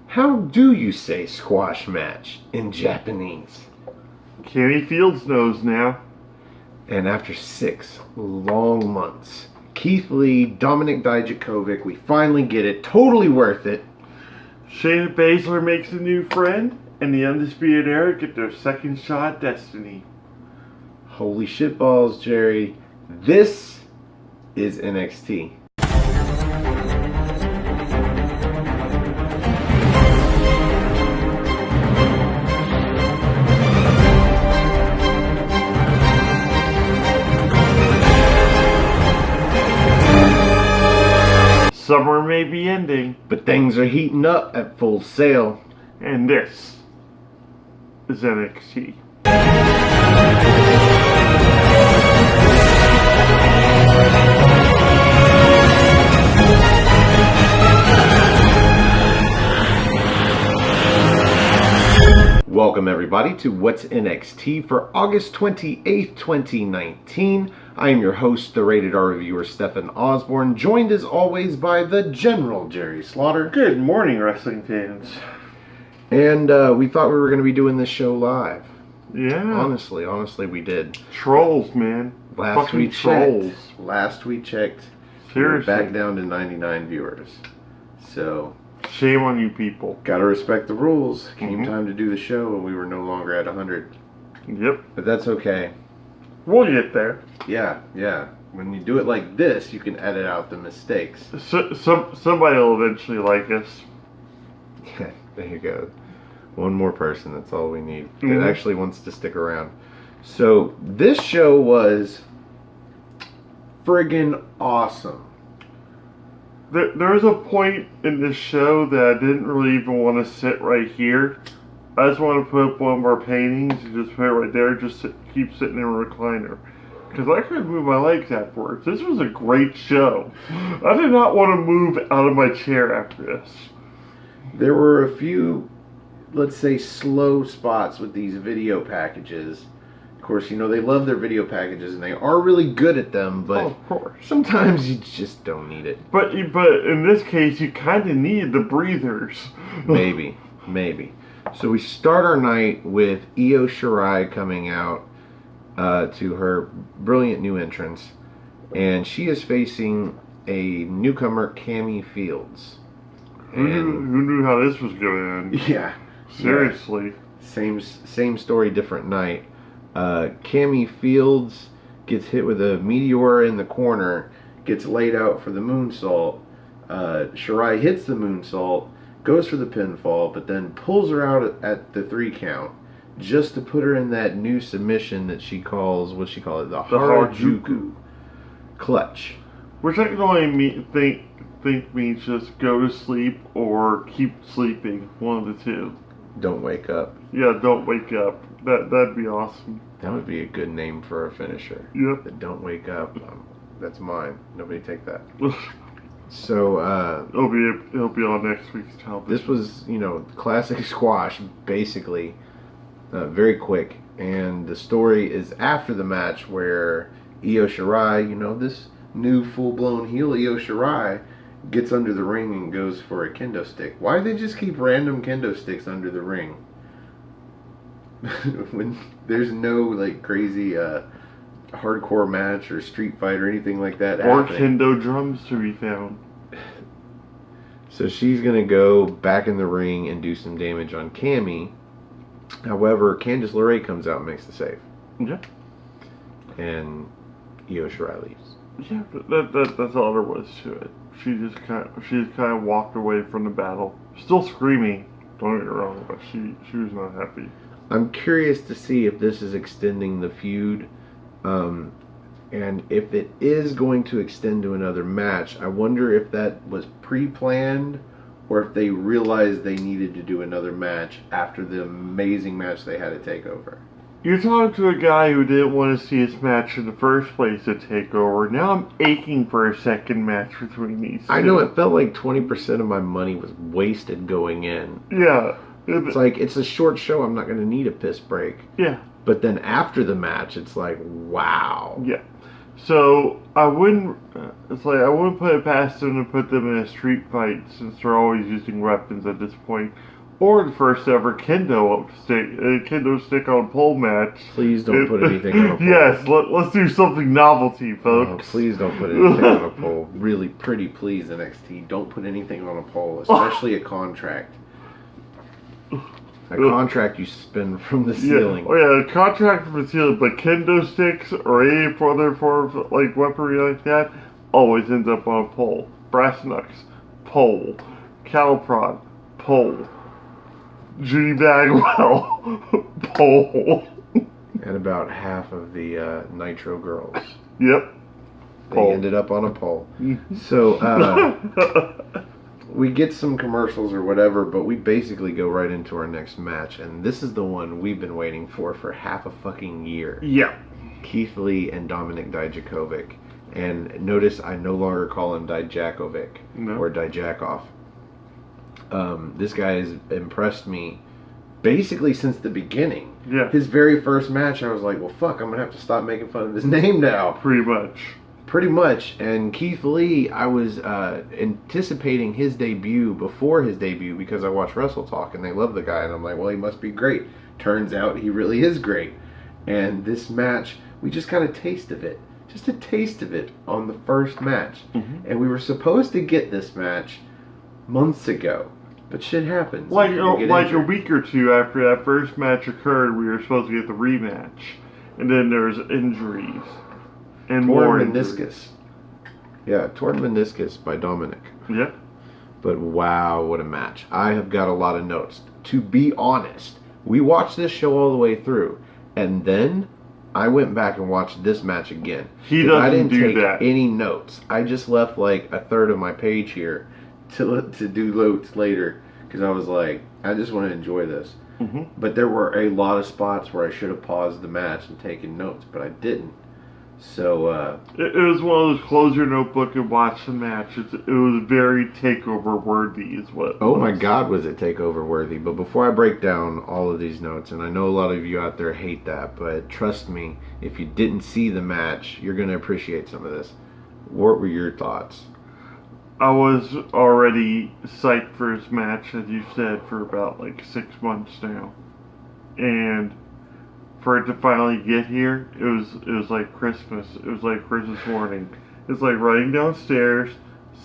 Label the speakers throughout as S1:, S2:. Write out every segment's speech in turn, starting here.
S1: How do you say squash match in Japanese?
S2: Kenny Fields knows now.
S1: And after 6 long months, Keith Lee, Dominic Dijakovic, we finally get it. Totally worth it.
S2: Shayna Baszler makes a new friend, and the Undisputed Era get their second shot at destiny.
S1: Holy shitballs, Jerry. This is NXT.
S2: Summer may be ending,
S1: But things are heating up at Full Sail.
S2: and this is NXT.
S1: Welcome everybody to What's NXT for August 28th, 2019. I am your host, the Rated R Reviewer, Stephen Osborne, joined as always by the General Jerry Slaughter.
S2: Good morning, wrestling fans.
S1: And we thought we were going to be doing this show live.
S2: Yeah.
S1: Honestly, we did.
S2: Trolls, man.
S1: Last we
S2: trolls.
S1: checked, we were
S2: Seriously.
S1: back down to 99 viewers. So,
S2: Shame on you people.
S1: gotta respect the rules. Came
S2: Mhm.
S1: time to do the show and we were no longer at 100.
S2: Yep.
S1: But that's okay.
S2: We'll get there.
S1: Yeah. When you do it like this, you can edit out the mistakes.
S2: Somebody will eventually like us.
S1: There you go. One more person, that's all we need.
S2: Mhm.
S1: That actually wants to stick around. So, this show was friggin' awesome.
S2: There's a point in this show that I didn't really even want to sit right here. I just want to put up one of our paintings and just put it right there, keep sitting in a recliner. Because I couldn't move my legs afterwards. This was a great show. I did not want to move out of my chair after this.
S1: There were a few, let's say, slow spots with these video packages. Of course, you know, they love their video packages and they are really good at them, but
S2: Oh, of course.
S1: sometimes you just don't need it.
S2: But in this case, you kind of needed the breathers.
S1: Maybe. So we start our night with Io Shirai coming out to her brilliant new entrance, and she is facing a newcomer, Cammy Fields.
S2: Who knew how this was going to end?
S1: Yeah.
S2: Seriously.
S1: Same story, different night. Cammy Fields gets hit with a meteor in the corner, gets laid out for the moonsault. Shirai hits the moonsault, goes for the pinfall, but then pulls her out at the 3 count just to put her in that new submission that she calls, what she call it, the Harajuku clutch.
S2: Which I can only think means just go to sleep or keep sleeping. One of the two.
S1: Don't wake up.
S2: Yeah, don't wake up. That'd be awesome.
S1: That would be a good name for a finisher.
S2: Yep.
S1: The Don't Wake Up. That's mine. Nobody take that. So,
S2: It'll be on next week's television.
S1: this was, classic squash, basically. Very quick. And the story is after the match where Io Shirai, this new full-blown heel Io Shirai, gets under the ring and goes for a kendo stick. Why do they just keep random kendo sticks under the ring? When there's no, crazy hardcore match or street fight or anything like that
S2: or
S1: happening.
S2: kendo drums to be found.
S1: So she's going to go back in the ring and do some damage on Cammy. However, Candice LeRae comes out and makes the save.
S2: Yeah.
S1: And Io Shirai leaves.
S2: Yeah, but that's all there was to it. She just kind of walked away from the battle, still screaming. Don't get me wrong, but she was not happy.
S1: I'm curious to see if this is extending the feud. And if it is going to extend to another match, I wonder if that was pre-planned or if they realized they needed to do another match after the amazing match they had at TakeOver.
S2: You're talking to a guy who didn't want to see his match in the first place at TakeOver. Now I'm aching for a second match between these two.
S1: I know it felt like 20% of my money was wasted going in.
S2: Yeah.
S1: It's like, it's a short show, I'm not going to need a piss break.
S2: Yeah.
S1: But then after the match, it's like, wow.
S2: Yeah. So I wouldn't. It's like I wouldn't put it past them to put them in a street fight since they're always using weapons at this point, or the first ever kendo stick on pole match.
S1: Please don't put anything on a pole.
S2: Yes, let's do something novelty, folks.
S1: Oh, please don't put anything on a pole. Really, pretty please, NXT, don't put anything on a pole, especially a contract. A contract you suspend from the ceiling.
S2: Yeah. Oh yeah, a contract from the ceiling, but kendo sticks or any other form of like weaponry like that always ends up on a pole. Brass knucks, pole. Cattle prod, pole. Judy Bagwell, pole.
S1: And about half of the Nitro girls.
S2: Yep.
S1: They ended up on a pole. So, we get some commercials or whatever, but we basically go right into our next match, and this is the one we've been waiting for half a fucking year.
S2: Yeah.
S1: Keith Lee and Dominik Dijakovic. And notice I no longer call him Dijakovic or Dijakoff. This guy has impressed me basically since the beginning.
S2: Yeah.
S1: His very first match, I was like, well, fuck, I'm going to have to stop making fun of his name now. Pretty much. And Keith Lee, I was anticipating his debut before his debut because I watch Wrestle Talk and they love the guy. And I'm like, well, he must be great. Turns out he really is great. And this match, we just got a taste of it. Just a taste of it on the first match.
S2: Mm-hmm.
S1: And we were supposed to get this match months ago. But shit happens.
S2: Like a week or two after that first match occurred, we were supposed to get the rematch. And then there's injuries. And more meniscus.
S1: Yeah, torn meniscus by Dominik.
S2: Yeah.
S1: But wow, what a match. I have got a lot of notes. To be honest, we watched this show all the way through. And then I went back and watched this match again.
S2: I didn't
S1: take
S2: that.
S1: any notes. I just left like a third of my page here to do notes later because I was like, I just want to enjoy this.
S2: Mm-hmm.
S1: But there were a lot of spots where I should have paused the match and taken notes, but I didn't. So
S2: it was one of those close your notebook and watch the match. It was very takeover worthy, is what.
S1: Oh my God, was it takeover worthy? But before I break down all of these notes, and I know a lot of you out there hate that, but trust me, if you didn't see the match, you're gonna appreciate some of this. What were your thoughts?
S2: I was already psyched for his match, as you said, for about like 6 months now, and for it to finally get here, it was like Christmas. It was like Christmas morning. It's like running downstairs,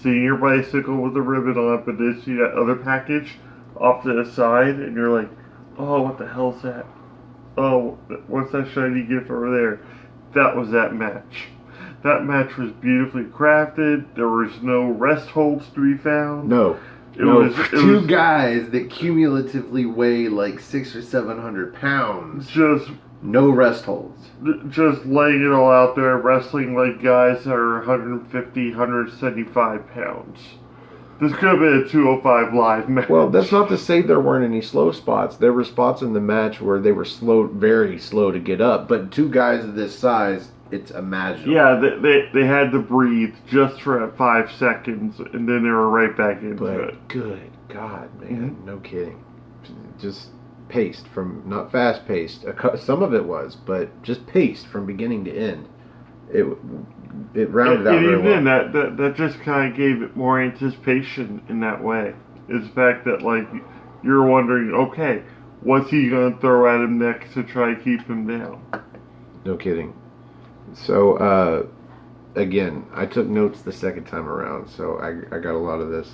S2: seeing your bicycle with a ribbon on it, but then see that other package off to the side, and you're like, oh, what the hell's that? Oh, what's that shiny gift over there? That was that match. That match was beautifully crafted. There was no rest holds to be found.
S1: No. Two guys that cumulatively weigh like 600 or 700 pounds.
S2: Just
S1: no rest holds.
S2: Just laying it all out there, wrestling like guys that are 150, 175 pounds. This could have been a 205 live match.
S1: Well, that's not to say there weren't any slow spots. There were spots in the match where they were slow, very slow to get up. But two guys of this size, it's imaginable.
S2: Yeah, they had to breathe just for 5 seconds, and then they were right back into it.
S1: Good God, man, no kidding. Just paced from, not fast paced. Some of it was, but just paced from beginning to end. It rounded out very well.
S2: And even that just kind of gave it more anticipation in that way. Is the fact that like you're wondering, okay, what's he gonna throw at him next to try to keep him down?
S1: No kidding. So, again, I took notes the second time around, so I got a lot of this.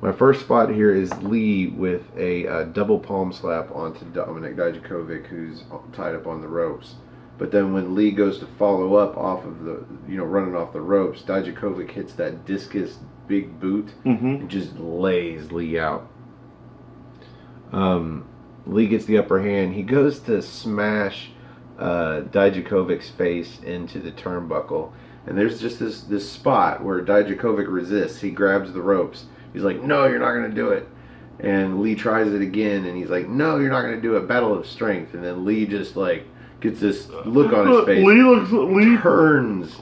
S1: My first spot here is Lee with a double palm slap onto Dominik Dijakovic, who's tied up on the ropes. But then when Lee goes to follow up off of the, running off the ropes, Dijakovic hits that discus big boot and just lays Lee out. Lee gets the upper hand. He goes to smash Dijakovic's face into the turnbuckle, and there's just this spot where Dijakovic resists. He grabs the ropes. He's like, no, you're not going to do it. And Lee tries it again, and he's like, no, you're not going to do it. Battle of strength. And then Lee just like gets this look on his face. Lee turns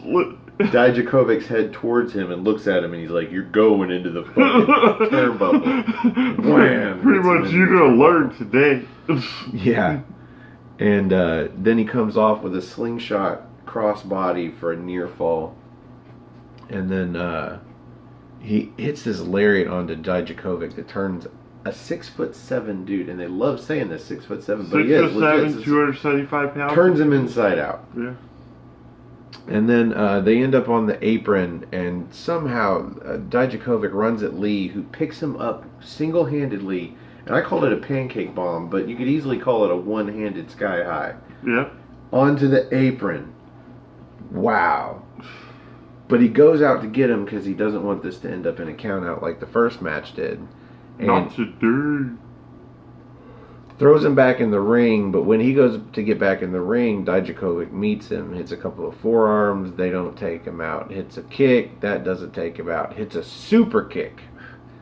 S1: Dijakovic's head towards him and looks at him, and he's like, you're going into the fucking turnbuckle. Wham!
S2: Pretty much you're going to learn today.
S1: Yeah. And then he comes off with a slingshot crossbody for a near fall. And then he hits this lariat onto Dijakovic that turns a 6'7" dude, and they love saying this 6'7", but he is
S2: 6'7", 275 pounds.
S1: Turns him inside out.
S2: Yeah.
S1: And then they end up on the apron, and somehow Dijakovic runs at Lee, who picks him up single-handedly. And I call it a pancake bomb, but you could easily call it a one-handed sky high.
S2: Yeah.
S1: Onto the apron. Wow. But he goes out to get him because he doesn't want this to end up in a count-out like the first match did. And
S2: not today.
S1: Throws him back in the ring, but when he goes to get back in the ring, Dijakovic meets him, hits a couple of forearms, they don't take him out. Hits a kick, that doesn't take him out. Hits a super kick,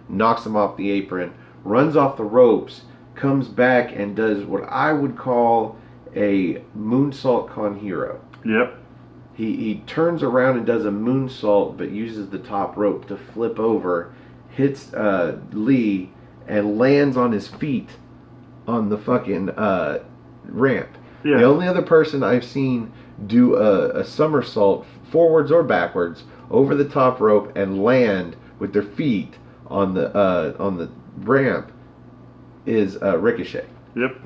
S1: knocks him off the apron, runs off the ropes, comes back and does what I would call a moonsault con hero.
S2: Yep.
S1: He turns around and does a moonsault, but uses the top rope to flip over, hits Lee, and lands on his feet on the fucking ramp.
S2: Yeah.
S1: The only other person I've seen do a somersault forwards or backwards over the top rope and land with their feet on the ramp is Ricochet.
S2: Yep.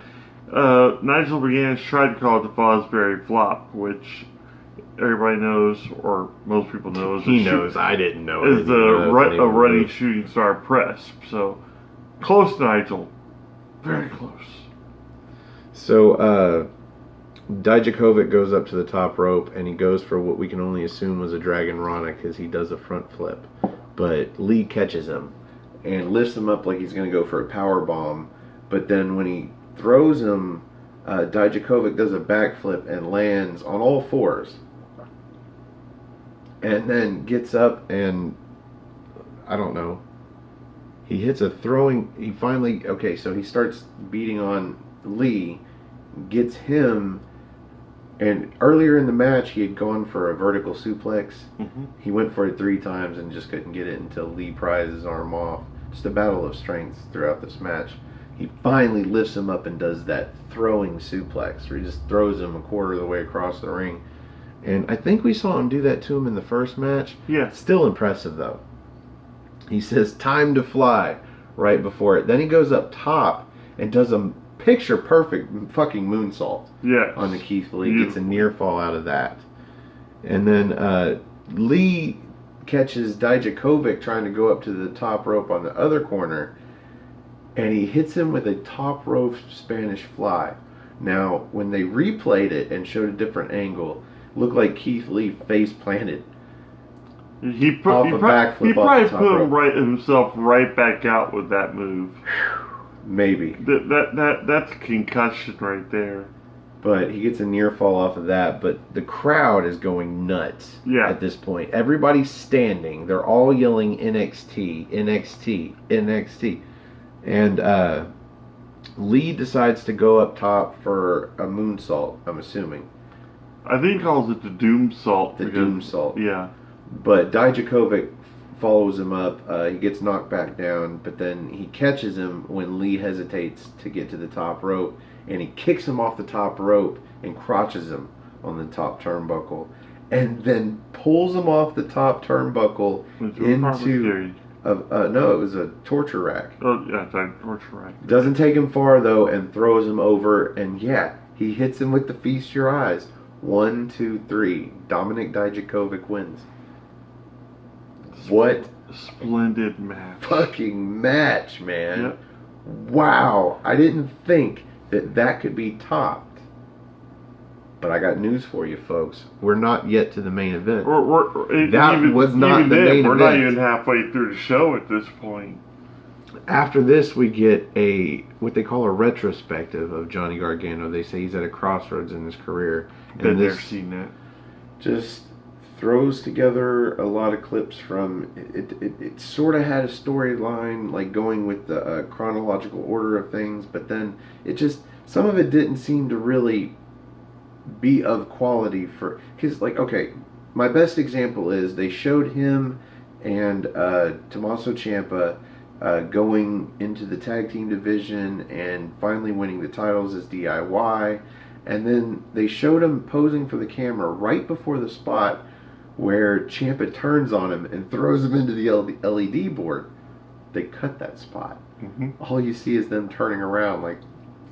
S2: Nigel McGuinness tried to call it the Fosbury flop, which everybody knows, or most people know.
S1: He knows. I didn't know.
S2: Is a running shooting star press. So close, Nigel. Very close.
S1: So Dijakovic goes up to the top rope, and he goes for what we can only assume was a Dragon Rana because he does a front flip. But Lee catches him and lifts him up like he's going to go for a power bomb. But then when he throws him, Dijakovic does a backflip and lands on all fours. And then gets up and, I don't know, he hits a throwing, he finally, okay, so he starts beating on Lee, gets him, and earlier in the match he had gone for a vertical suplex.
S2: Mm-hmm.
S1: He went for it 3 times and just couldn't get it until Lee pries his arm off. Just a battle of strengths throughout this match. He finally lifts him up and does that throwing suplex where he just throws him a quarter of the way across the ring. And I think we saw him do that to him in the first match.
S2: Yeah.
S1: Still impressive though. He says, "Time to fly," right before it. Then he goes up top and does a picture perfect fucking moonsault.
S2: Yeah.
S1: On the Keith Lee. Gets a near fall out of that. And then Lee catches Dijakovic trying to go up to the top rope on the other corner, and he hits him with a top rope Spanish fly. Now, when they replayed it and showed a different angle, it looked like Keith Lee face planted.
S2: He probably put himself right back out with that move.
S1: Maybe.
S2: That's a concussion right there.
S1: But he gets a near fall off of that. But the crowd is going nuts at this point. Everybody's standing. They're all yelling NXT, NXT, NXT. And Lee decides to go up top for a moonsault, I'm assuming.
S2: I think he calls it the Doom Salt.
S1: The Doom Salt.
S2: Yeah.
S1: But Dijakovic follows him up. He gets knocked back down, but then he catches him when Lee hesitates to get to the top rope, and he kicks him off the top rope and crotches him on the top turnbuckle, and then pulls him off the top turnbuckle into no, it was a torture rack.
S2: Oh yeah, it's a torture rack.
S1: Doesn't take him far though, and throws him over, and he hits him with the Feast Your Eyes. 1, 2, 3. Dominic Dijakovic wins. What
S2: splendid match.
S1: Fucking match, man.
S2: Yep.
S1: Wow. I didn't think that could be topped. But I got news for you, folks. We're not yet to the main event. That was not the main event.
S2: We're not even halfway through the show at this point.
S1: After this, we get what they call a retrospective of Johnny Gargano. They say he's at a crossroads in his career.
S2: I've never seen that.
S1: Just throws together a lot of clips from it sort of had a storyline, like going with the chronological order of things, but then some of it didn't seem to really be of quality because, like, okay, my best example is they showed him and Tommaso Ciampa going into the tag team division and finally winning the titles as DIY, And then they showed him posing for the camera right before the spot where Ciampa turns on him and throws him into the LED board. They cut that spot.
S2: Mm-hmm.
S1: All you see is them turning around like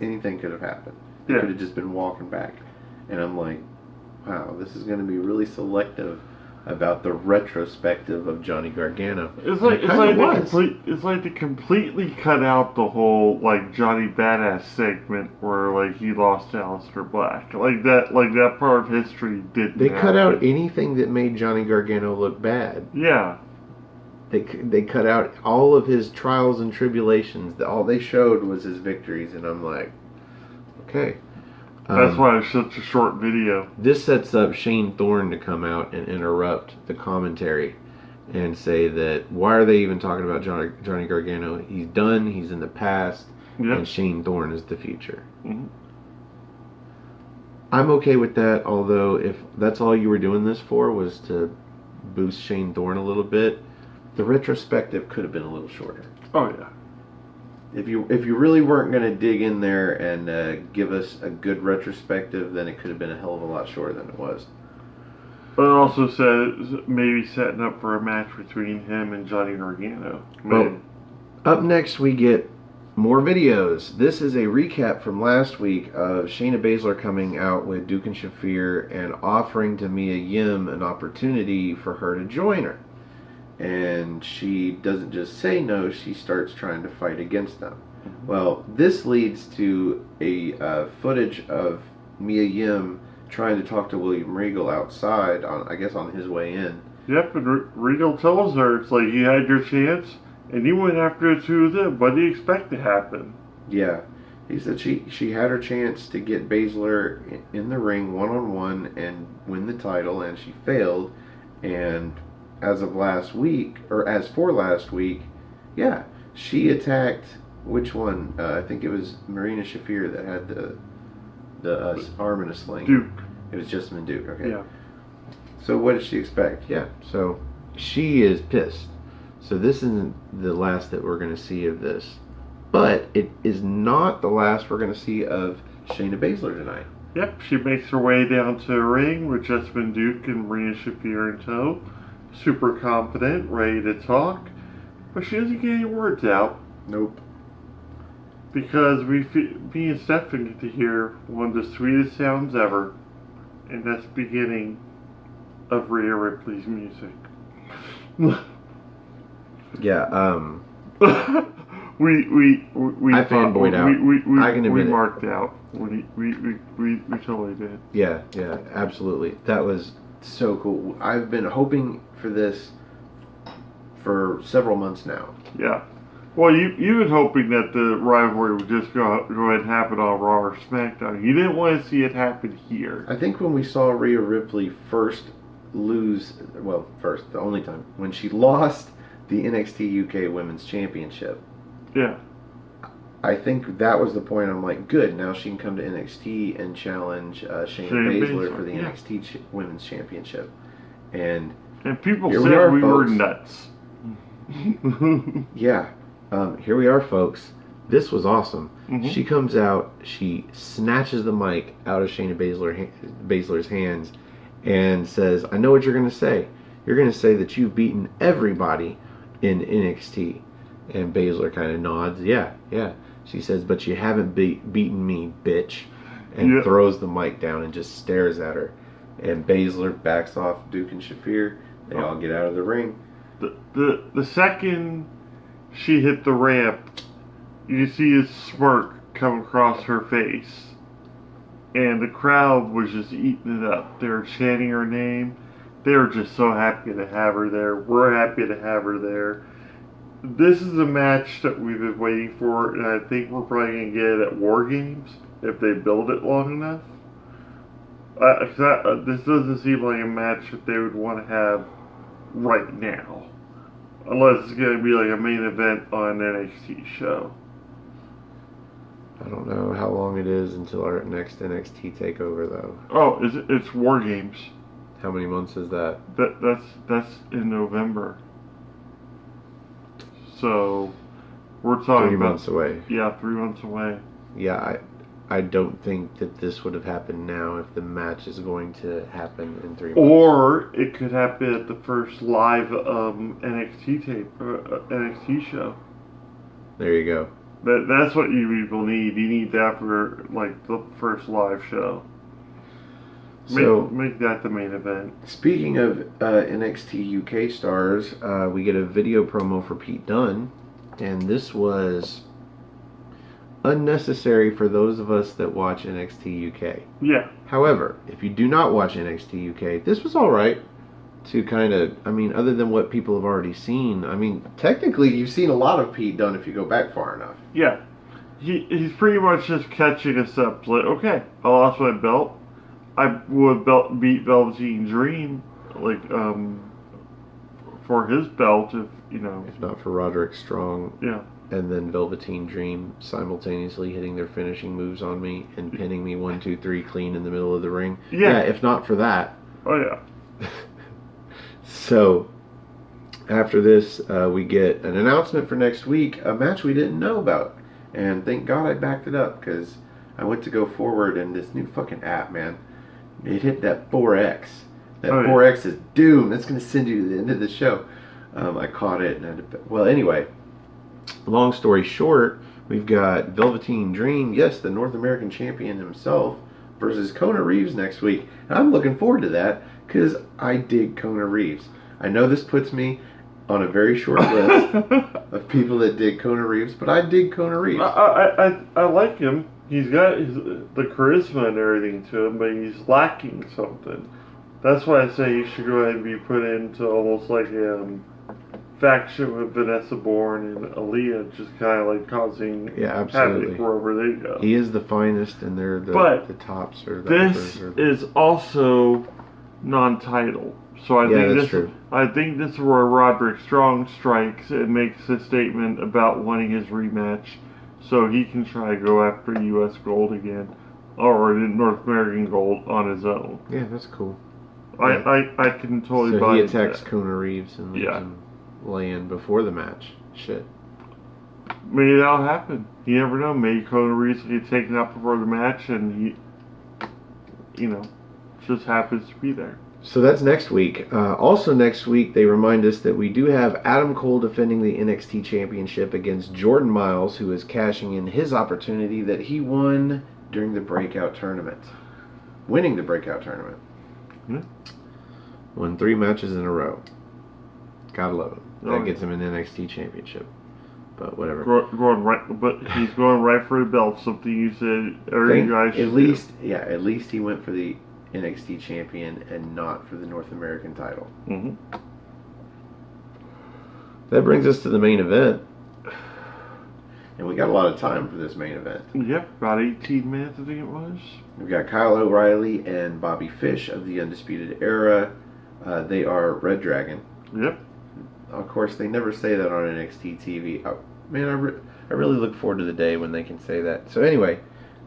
S1: anything could have happened. They
S2: Yeah.
S1: could have just been walking back. And I'm like, wow, this is going to be really selective about the retrospective of Johnny Gargano.
S2: It's
S1: And
S2: like
S1: it kinda
S2: it's like they completely cut out the whole like Johnny Badass segment where like he lost to Aleister Black. Like that part of history didn't
S1: They cut
S2: happen.
S1: out anything that made Johnny Gargano look bad.
S2: Yeah.
S1: They cut out all of his trials and tribulations. All they showed was his victories, and I'm like, okay.
S2: That's why it's such a short video.
S1: This sets up Shane Thorne to come out and interrupt the commentary and say that why are they even talking about Johnny Gargano? He's done. He's in the past,
S2: Yep.
S1: and Shane Thorne is the future.
S2: Mm-hmm.
S1: I'm okay with that. Although if that's all you were doing this for was to boost Shane Thorne a little bit, the retrospective could have been a little shorter.
S2: Oh yeah.
S1: If you really weren't going to dig in there and give us a good retrospective, then it could have been a hell of a lot shorter than it was.
S2: But it also said maybe setting up for a match between him and Johnny Gargano.
S1: Well, up next we get more videos. This is a recap from last week of Shayna Baszler coming out with Duke and Shafir and offering to Mia Yim an opportunity for her to join her. And she doesn't just say no, she starts trying to fight against them.
S2: Mm-hmm.
S1: Well, this leads to a footage of Mia Yim trying to talk to William Regal outside, on his way in.
S2: Yep, and Regal tells her, it's like, you had your chance, and you went after the two of them. What do you expect to happen?
S1: Yeah. He said she had her chance to get Baszler in the ring one-on-one and win the title, and she failed. And as for last week, yeah, she attacked, which one? I think it was Marina Shafir that had the arm in a sling.
S2: Duke.
S1: It was Jessamine Duke, okay.
S2: Yeah.
S1: So what did she expect? Yeah, so she is pissed. So this isn't the last that we're going to see of this. But it is not the last we're going to see of Shayna Baszler tonight.
S2: Yep, she makes her way down to the ring with Jessamine Duke and Marina Shafir in tow. Super confident, ready to talk. But she doesn't get any words out.
S1: Nope.
S2: Because me and Stefan get to hear one of the sweetest sounds ever. And that's the beginning of Rhea Ripley's music.
S1: Yeah,
S2: we
S1: I fanboyed out. I can admit
S2: we
S1: it.
S2: marked out. We totally did.
S1: Yeah, absolutely. That was so cool. I've been hoping for this for several months now.
S2: Yeah. Well, you've been hoping that the rivalry would just go ahead and happen on Raw or SmackDown. You didn't want to see it happen here.
S1: I think when we saw Rhea Ripley the only time, when she lost the NXT UK Women's Championship,
S2: Yeah.
S1: I think that was the point. I'm like, good, now she can come to NXT and challenge Shayna Baszler for the NXT Women's Championship. And
S2: people
S1: here
S2: said we were
S1: folks.
S2: nuts.
S1: Yeah. Here we are, folks. This was awesome.
S2: Mm-hmm.
S1: She comes out, she snatches the mic out of Shayna Baszler's hands and says, I know what you're going to say. You're going to say that you've beaten everybody in NXT. And Baszler kind of nods. Yeah. She says, but you haven't beaten me, bitch. And throws the mic down and just stares at her. And Baszler backs off Duke and Shafir. They all get out of the ring.
S2: The second she hit the ramp, you see a smirk come across her face. And the crowd was just eating it up. They were chanting her name. They were just so happy to have her there. We're happy to have her there. This is a match that we've been waiting for, and I think we're probably going to get it at War Games if they build it long enough. This doesn't seem like a match that they would want to have right now. Unless it's going to be like a main event on an NXT show.
S1: I don't know how long it is until our next NXT takeover, though.
S2: Oh, it's War Games.
S1: How many months is that?
S2: That's in November. So we're talking
S1: 3
S2: about
S1: months away.
S2: Yeah, 3 months away.
S1: Yeah, I don't think that this would have happened now if the match is going to happen in 3 months.
S2: Or it could happen at the first live NXT NXT show.
S1: There you go.
S2: That's what you people need. You need that for like the first live show. Make that the main event.
S1: Speaking of NXT UK stars, we get a video promo for Pete Dunne, and this was unnecessary for those of us that watch NXT UK.
S2: Yeah.
S1: However, if you do not watch NXT UK, this was all right to kind of, I mean, other than what people have already seen. I mean, technically, you've seen a lot of Pete Dunne if you go back far enough.
S2: Yeah. He's pretty much just catching us up. Like, okay, I lost my belt. I would beat Velveteen Dream, like, for his belt, if, you know.
S1: If not for Roderick Strong.
S2: Yeah.
S1: And then Velveteen Dream simultaneously hitting their finishing moves on me and pinning me 1, 2, 3 clean in the middle of the ring. Yeah, if not for that.
S2: Oh, yeah.
S1: So, after this, we get an announcement for next week, a match we didn't know about. And thank God I backed it up, because I went to go forward and this new fucking app, man, it hit that 4X. That 4X is doom. That's going to send you to the end of the show. I caught it. Well, anyway, long story short, we've got Velveteen Dream, yes, the North American champion himself, versus Kona Reeves next week. And I'm looking forward to that because I dig Kona Reeves. I know this puts me on a very short list of people that dig Kona Reeves, but I dig Kona Reeves.
S2: I like him. He's got the charisma and everything to him, but he's lacking something. That's why I say he should go ahead and be put into almost like a faction with Vanessa Bourne and Aaliyah, just kind of like causing havoc wherever they go.
S1: He is the finest, and they're the tops. Or
S2: this is also non-title. So I think this is where Roderick Strong strikes and makes a statement about wanting his rematch, so he can try to go after U.S. gold again, or North American gold on his own.
S1: Yeah, that's cool.
S2: I can totally buy
S1: that. So he attacks Kona Reeves and leaves him lay in before the match. Shit.
S2: Maybe that'll happen. You never know. Maybe Kona Reeves will get taken out before the match, and he, just happens to be there.
S1: So that's next week. Also next week, they remind us that we do have Adam Cole defending the NXT Championship against Jordan Miles, who is cashing in his opportunity that he won during the Breakout Tournament. Winning the Breakout Tournament. Won 3 matches in a row. Gotta love him. That gets him an NXT Championship. But whatever.
S2: But he's going right for the belt. Something you said earlier.
S1: At least he went for the NXT champion and not for the North American title.
S2: Mm-hmm.
S1: That brings us to the main event. And we got a lot of time for this main event.
S2: Yep, about 18 minutes I think it was.
S1: We've got Kyle O'Reilly and Bobby Fish of the Undisputed Era. They are Red Dragon.
S2: Yep.
S1: Of course, they never say that on NXT TV. I really look forward to the day when they can say that. So anyway,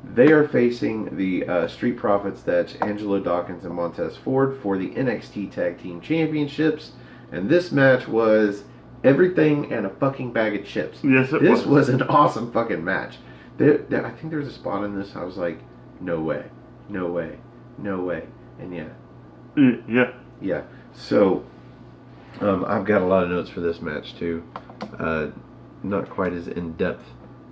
S1: they are facing the Street Profits, that's Angelo Dawkins and Montez Ford, for the NXT Tag Team Championships. And this match was everything and a fucking bag of chips.
S2: Yes, it was.
S1: This was an awesome fucking match. I think there was a spot in this I was like, no way, no way, no way. And
S2: yeah.
S1: Yeah. So, I've got a lot of notes for this match too. Not quite as in depth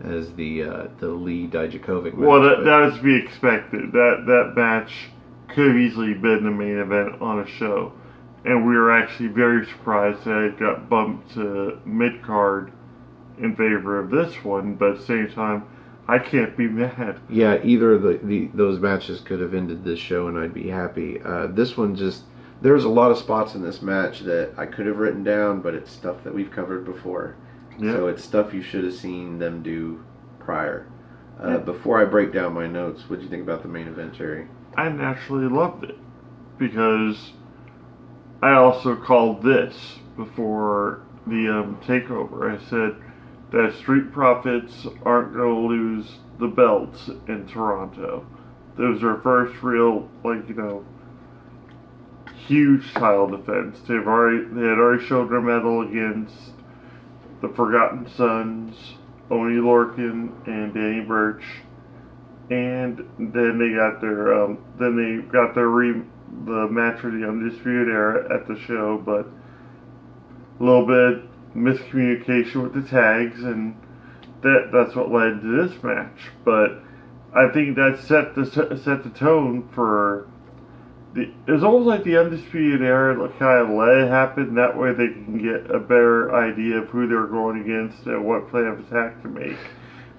S1: as the Lee Dijakovic match.
S2: Well, that was to be expected. That match could have easily been the main event on a show, and we were actually very surprised that it got bumped to mid card in favor of this one. But at the same time, I can't be mad.
S1: Yeah, either of those matches could have ended this show, and I'd be happy. This one just. There's a lot of spots in this match that I could have written down, but it's stuff that we've covered before. Yep. So it's stuff you should have seen them do prior. Before I break down my notes, what did you think about the main event, Jerry?
S2: I naturally loved it because I also called this before the takeover. I said that Street Profits aren't going to lose the belts in Toronto. That was their first real, huge title defense. They had already showed their medal against the Forgotten Sons, Oney Lorcan, and Danny Burch. and then they got the match for the Undisputed Era at the show, but a little bit miscommunication with the tags, and that's what led to this match. But I think that set the tone for it was almost like the Undisputed Era kind of let it happen. That way they can get a better idea of who they're going against and what plan of attack to make.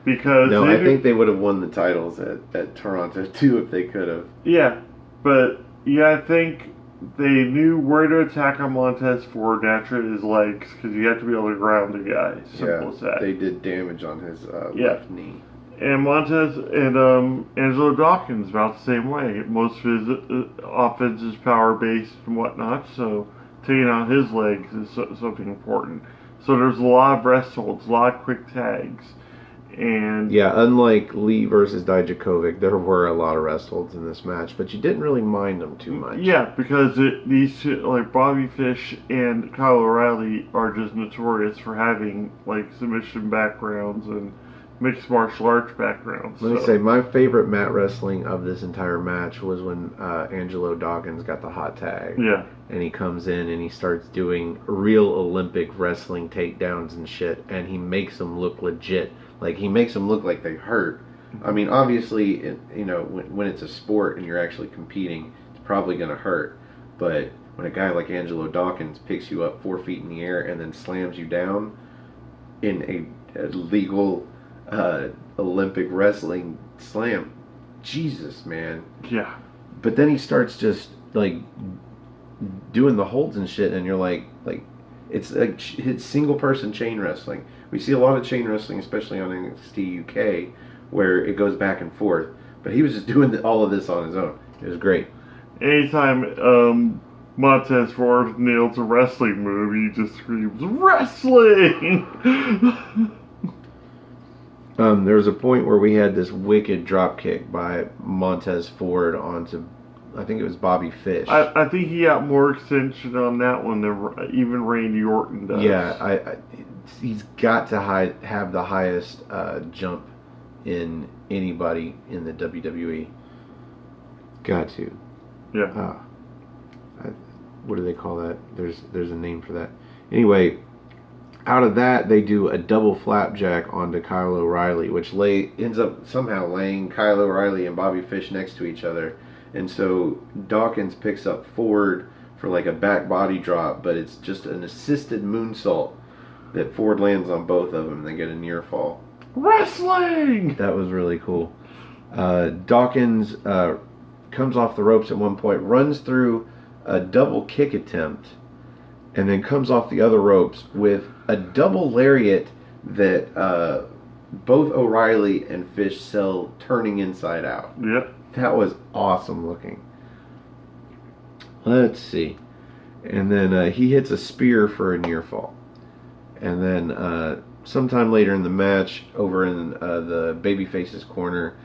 S2: Because
S1: no, I think they would have won the titles at Toronto too if they could have.
S2: Yeah, but I think they knew where to attack on Montez Ford naturally his legs because you have to be able to ground the guy. Simple as that.
S1: They did damage on his left knee.
S2: And Montez and Angelo Dawkins about the same way. Most of his offense is power based and whatnot, so taking out his legs is something important. So there's a lot of rest holds, a lot of quick tags. And
S1: yeah, unlike Lee versus Dijakovic, there were a lot of rest holds in this match, but you didn't really mind them too much.
S2: Yeah, because these two, like Bobby Fish and Kyle O'Reilly, are just notorious for having like submission backgrounds and mixed martial arts backgrounds.
S1: Let me say, my favorite mat wrestling of this entire match was when Angelo Dawkins got the hot tag.
S2: Yeah.
S1: And he comes in and he starts doing real Olympic wrestling takedowns and shit, and he makes them look legit. Like, he makes them look like they hurt. I mean, obviously, when it's a sport and you're actually competing, it's probably going to hurt. But when a guy like Angelo Dawkins picks you up 4 feet in the air and then slams you down in a legal Olympic wrestling slam, Jesus, man.
S2: Yeah.
S1: But then he starts just, like, doing the holds and shit, and you're like it's like it's single person chain wrestling. We see a lot of chain wrestling, especially on NXT UK, where it goes back and forth. But he was just doing all of this on his own. It was great.
S2: Anytime Montez Ford nails a wrestling move, he just screams, "Wrestling!"
S1: There was a point where we had this wicked drop kick by Montez Ford onto, I think it was Bobby Fish.
S2: I think he got more extension on that one than even Randy Orton does.
S1: Yeah, he's got to have the highest jump in anybody in the WWE. Got to.
S2: Yeah.
S1: What do they call that? There's a name for that. Anyway, out of that, they do a double flapjack onto Kyle O'Reilly, which ends up somehow laying Kyle O'Reilly and Bobby Fish next to each other. And so Dawkins picks up Ford for like a back body drop, but it's just an assisted moonsault that Ford lands on both of them, and they get a near fall.
S2: Wrestling!
S1: That was really cool. Dawkins comes off the ropes at one point, runs through a double kick attempt, and then comes off the other ropes with a double lariat that both O'Reilly and Fish sell turning inside out.
S2: Yep.
S1: That was awesome looking. Let's see. And then he hits a spear for a near fall. And then sometime later in the match, over in the babyface's corner,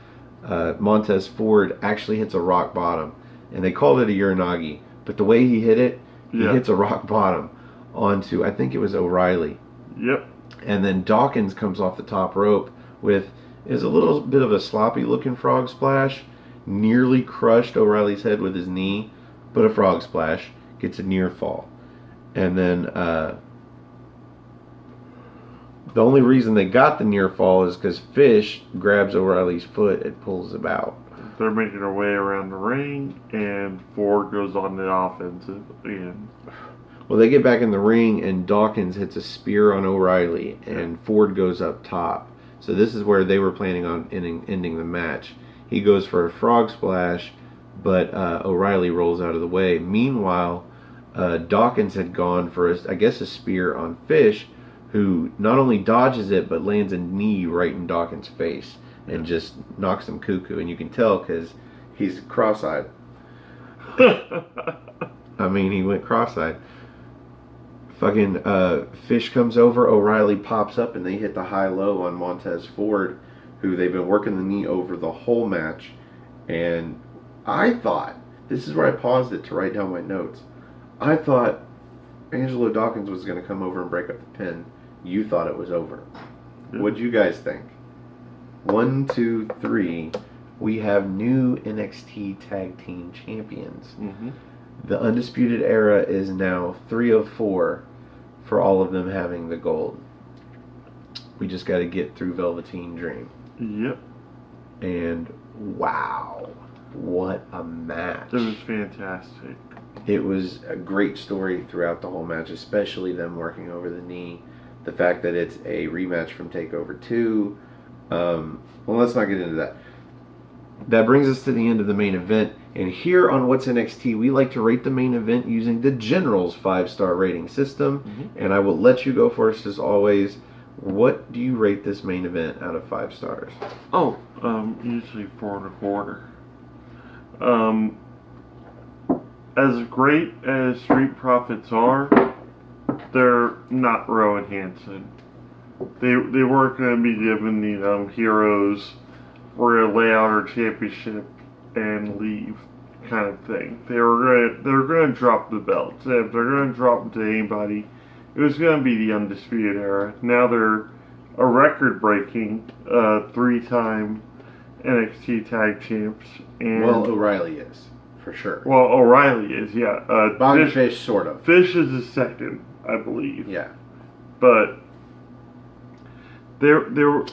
S1: Montez Ford actually hits a rock bottom. And they called it a Uranagi. But the way he hit it, he hits a rock bottom onto, I think it was O'Reilly.
S2: Yep.
S1: And then Dawkins comes off the top rope with, is a little bit of a sloppy looking frog splash. Nearly crushed O'Reilly's head with his knee, but a frog splash, gets a near fall. And then the only reason they got the near fall is because Fish grabs O'Reilly's foot and pulls him out.
S2: They're making their way around the ring, and Ford goes on the offensive again.
S1: Well, they get back in the ring, and Dawkins hits a spear on O'Reilly, and Ford goes up top. So this is where they were planning on ending the match. He goes for a frog splash, but O'Reilly rolls out of the way. Meanwhile, Dawkins had gone for, a spear on Fish, who not only dodges it, but lands a knee right in Dawkins' face and just knocks him cuckoo. And you can tell because he's cross-eyed. I mean, he went cross-eyed. Fucking Fish comes over, O'Reilly pops up, and they hit the high-low on Montez Ford, who they've been working the knee over the whole match. And I thought, this is where I paused it to write down my notes, I thought Angelo Dawkins was going to come over and break up the pin. You thought it was over. What'd you guys think? 1, 2, 3. we have new NXT Tag Team Champions.
S2: Mm-hmm.
S1: The Undisputed Era is now 3 of 4 for all of them having the gold. We just got to get through Velveteen Dream.
S2: Yep.
S1: And wow, what a match.
S2: It was fantastic. It
S1: was a great story throughout the whole match, especially them working over the knee. The fact that it's a rematch from TakeOver 2. Well, let's not get into that. That brings us to the end of the main event. And here on What's NXT, we like to rate the main event using the General's 5-star rating system.
S2: Mm-hmm.
S1: And I will let you go first as always. What do you rate this main event out of 5 stars?
S2: Oh, usually 4 1/4. As great as Street Profits are, they're not Rowan Hansen. They weren't going to be given the heroes we're going to lay out our championship and leave kind of thing. They're going to drop the belts. If they're going to drop them to anybody, it was going to be the Undisputed Era. Now they're a record-breaking 3-time NXT Tag Champs. And
S1: well, O'Reilly is, for sure.
S2: Well, O'Reilly is, yeah.
S1: Bobby Fish, sort of.
S2: Fish is the second, I believe.
S1: Yeah.
S2: But the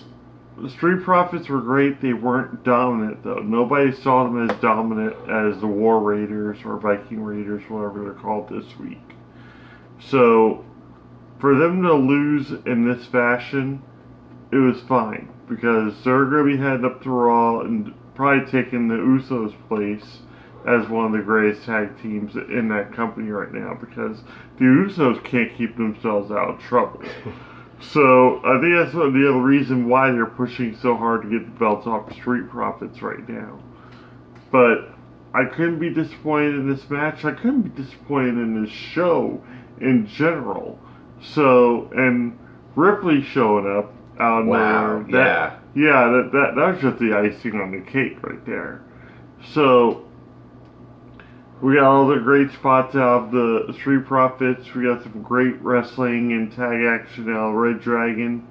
S2: Street Profits were great. They weren't dominant, though. Nobody saw them as dominant as the War Raiders or Viking Raiders, whatever they're called this week. So, for them to lose in this fashion, it was fine. Because they're going to be heading up to Raw and probably taking the Usos' place as one of the greatest tag teams in that company right now. Because the Usos can't keep themselves out of trouble. So, I think that's the other reason why they're pushing so hard to get the belts off Street Profits right now. But I couldn't be disappointed in this match. I couldn't be disappointed in this show in general. So, and Ripley showing up out of nowhere. That was just the icing on the cake right there. So, we got all the great spots out of the Street Profits. We got some great wrestling and tag action out of Red Dragon.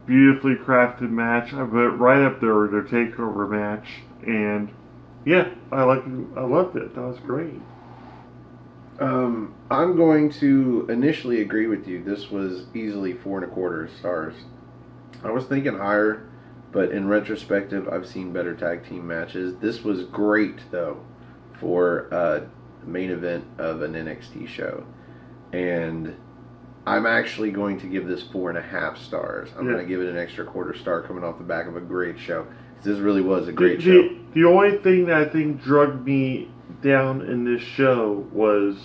S2: Beautifully crafted match. I put it right up there with their TakeOver match. And yeah, I loved it. That was great.
S1: I'm going to initially agree with you. This was easily 4 1/4 stars. I was thinking higher, but in retrospective, I've seen better tag team matches. This was great, though, for a main event of an NXT show. And I'm actually going to give this 4.5 stars. I'm going to give it an extra 1/4 star coming off the back of a great show. This really was a great show.
S2: The only thing that I think drugged me down in this show was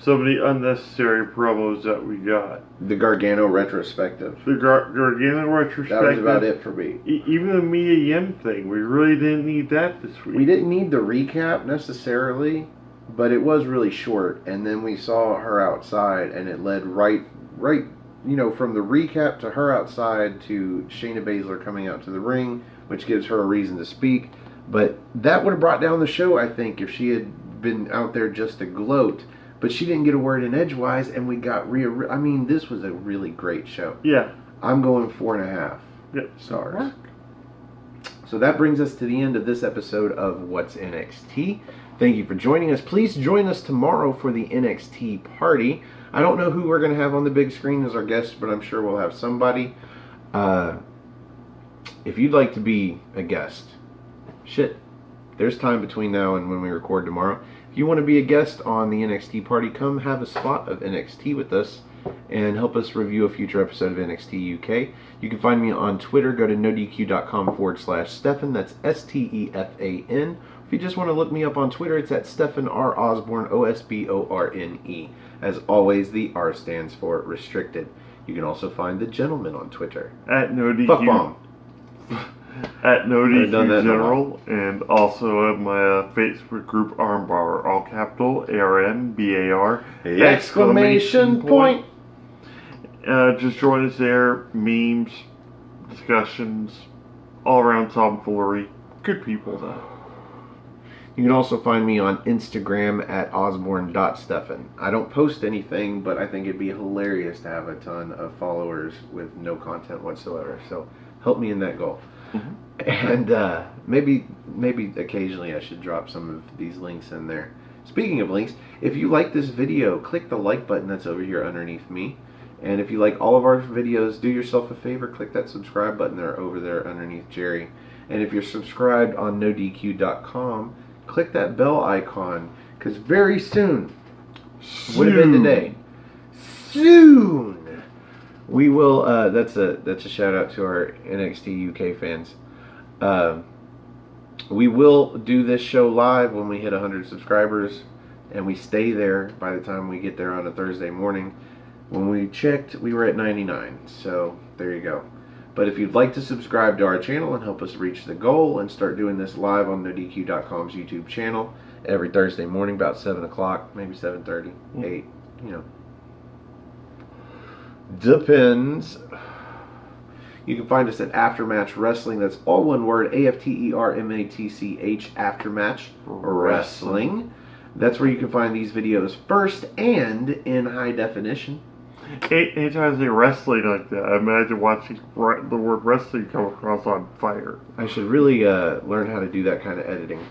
S2: some of the unnecessary promos that we got.
S1: The Gargano retrospective.
S2: The Gargano retrospective.
S1: That was about it for me.
S2: Even the Mia Yim thing, we really didn't need that this week.
S1: We didn't need the recap necessarily, but it was really short. And then we saw her outside, and it led right, from the recap to her outside to Shayna Baszler coming out to the ring, which gives her a reason to speak. But that would have brought down the show, I think, if she had been out there just to gloat. But she didn't get a word in edgewise, and we got this was a really great show.
S2: Yeah.
S1: I'm going 4.5 stars. So that brings us to the end of this episode of What's NXT. Thank you for joining us. Please join us tomorrow for the NXT party. I don't know who we're going to have on the big screen as our guest, but I'm sure we'll have somebody. If you'd like to be a guest, there's time between now and when we record tomorrow. If you want to be a guest on the NXT party, come have a spot of NXT with us and help us review a future episode of NXT UK. You can find me on Twitter. Go to nodq.com/Stefan. That's STEFAN. If you just want to look me up on Twitter, it's at Stefan R. Osborne, OSBORNE. As always, the R stands for restricted. You can also find the gentleman on Twitter.
S2: At NoDQ.
S1: Fuck bomb.
S2: At NoDQ General, and also at my Facebook group Armbar, all capital, ARMBAR,
S1: exclamation point.
S2: Just join us there. Memes, discussions, all around tomfoolery. Good people, though.
S1: You can also find me on Instagram at osborne.stefan. I don't post anything, but I think it'd be hilarious to have a ton of followers with no content whatsoever. So help me in that goal.
S2: Mm-hmm.
S1: And maybe occasionally I should drop some of these links in there. Speaking of links, if you like this video, click the like button that's over here underneath me. And if you like all of our videos, do yourself a favor, click that subscribe button there over there underneath Jerry. And if you're subscribed on NoDQ.com, click that bell icon, because very soon, would have been today, soon, we will, that's a shout out to our NXT UK fans. We will do this show live when we hit 100 subscribers, and we stay there by the time we get there on a Thursday morning. When we checked, we were at 99, so there you go. But if you'd like to subscribe to our channel and help us reach the goal and start doing this live on NoDQ.com's YouTube channel every Thursday morning about 7 o'clock, maybe 7:30, 8, you know. Depends. You can find us at Aftermatch Wrestling. That's all one word, AFTERMATCH, Aftermatch Wrestling. That's where you can find these videos first and in high definition.
S2: Anytime I say wrestling like that, I imagine watching the word wrestling come across on fire.
S1: I should really learn how to do that kind of editing.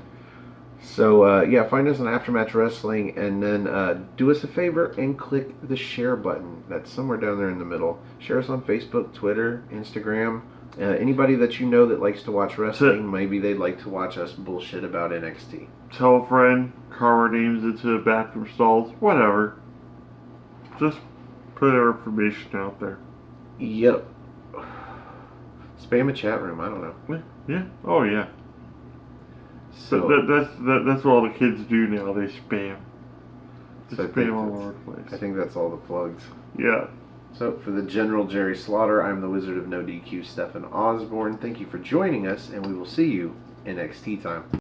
S1: So, yeah, find us on Aftermatch Wrestling, and then do us a favor and click the share button. That's somewhere down there in the middle. Share us on Facebook, Twitter, Instagram. Anybody that you know that likes to watch wrestling, maybe they'd like to watch us bullshit about NXT.
S2: Tell a friend, carve our names into bathroom stalls, whatever. Just put our information out there.
S1: Yep. Spam a chat room, I don't know.
S2: Yeah. Oh, yeah.
S1: So
S2: that's what all the kids do now. They spam. They
S1: so
S2: spam all over the place.
S1: I think that's all the plugs.
S2: Yeah.
S1: So for the General Jerry Slaughter, I'm the Wizard of No DQ, Stephen Osborne. Thank you for joining us, and we will see you in NXT time.